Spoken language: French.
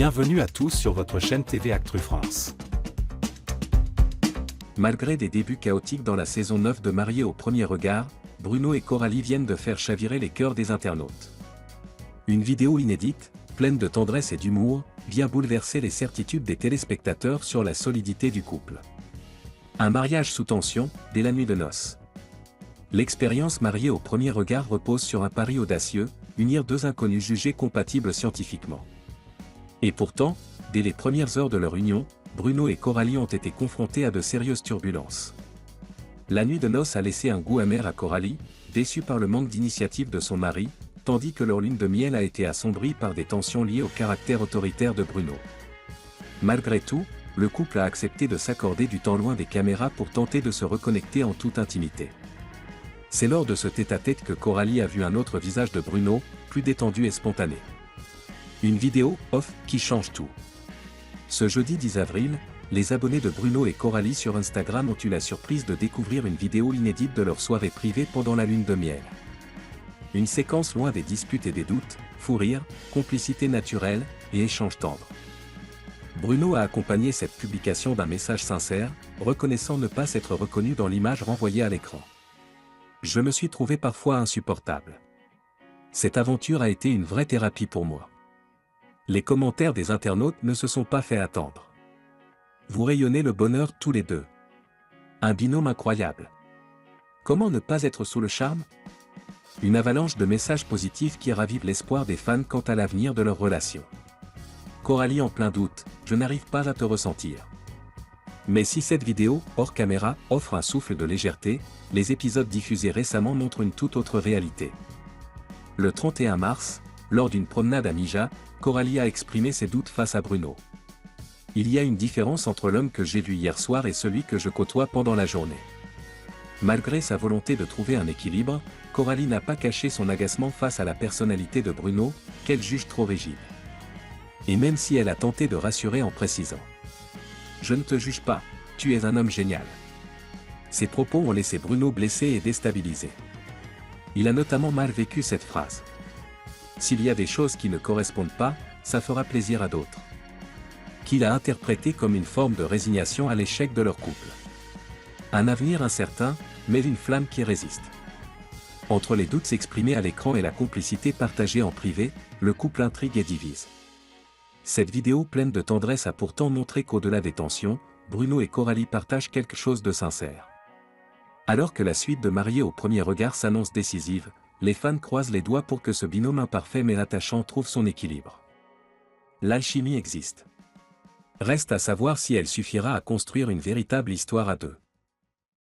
Bienvenue à tous sur votre chaîne TV Actu France. Malgré des débuts chaotiques dans la saison 9 de Mariés au premier regard, Bruno et Coralie viennent de faire chavirer les cœurs des internautes. Une vidéo inédite, pleine de tendresse et d'humour, vient bouleverser les certitudes des téléspectateurs sur la solidité du couple. Un mariage sous tension, dès la nuit de noces. L'expérience Mariés au premier regard repose sur un pari audacieux, unir deux inconnus jugés compatibles scientifiquement. Et pourtant, dès les premières heures de leur union, Bruno et Coralie ont été confrontés à de sérieuses turbulences. La nuit de noces a laissé un goût amer à Coralie, déçue par le manque d'initiative de son mari, tandis que leur lune de miel a été assombrie par des tensions liées au caractère autoritaire de Bruno. Malgré tout, le couple a accepté de s'accorder du temps loin des caméras pour tenter de se reconnecter en toute intimité. C'est lors de ce tête-à-tête que Coralie a vu un autre visage de Bruno, plus détendu et spontané. Une vidéo « off » qui change tout. Ce jeudi 10 avril, les abonnés de Bruno et Coralie sur Instagram ont eu la surprise de découvrir une vidéo inédite de leur soirée privée pendant la lune de miel. Une séquence loin des disputes et des doutes, fou rire, complicité naturelle et échange tendre. Bruno a accompagné cette publication d'un message sincère, reconnaissant ne pas s'être reconnu dans l'image renvoyée à l'écran. « Je me suis trouvé parfois insupportable. Cette aventure a été une vraie thérapie pour moi. » Les commentaires des internautes ne se sont pas fait attendre. Vous rayonnez le bonheur tous les deux. Un binôme incroyable. Comment ne pas être sous le charme? Une avalanche de messages positifs qui ravive l'espoir des fans quant à l'avenir de leur relation. Coralie en plein doute, je n'arrive pas à te ressentir. Mais si cette vidéo, hors caméra, offre un souffle de légèreté, les épisodes diffusés récemment montrent une toute autre réalité. Le 31 mars, lors d'une promenade à Mija, Coralie a exprimé ses doutes face à Bruno. Il y a une différence entre l'homme que j'ai vu hier soir et celui que je côtoie pendant la journée. Malgré sa volonté de trouver un équilibre, Coralie n'a pas caché son agacement face à la personnalité de Bruno, qu'elle juge trop rigide. Et même si elle a tenté de rassurer en précisant « Je ne te juge pas, tu es un homme génial ». Ces propos ont laissé Bruno blessé et déstabilisé. Il a notamment mal vécu cette phrase. S'il y a des choses qui ne correspondent pas, ça fera plaisir à d'autres. Qu'il a interprété comme une forme de résignation à l'échec de leur couple. Un avenir incertain, mais une flamme qui résiste. Entre les doutes exprimés à l'écran et la complicité partagée en privé, le couple intrigue et divise. Cette vidéo pleine de tendresse a pourtant montré qu'au-delà des tensions, Bruno et Coralie partagent quelque chose de sincère. Alors que la suite de Mariés au premier regard s'annonce décisive, les fans croisent les doigts pour que ce binôme imparfait mais attachant trouve son équilibre. L'alchimie existe. Reste à savoir si elle suffira à construire une véritable histoire à deux.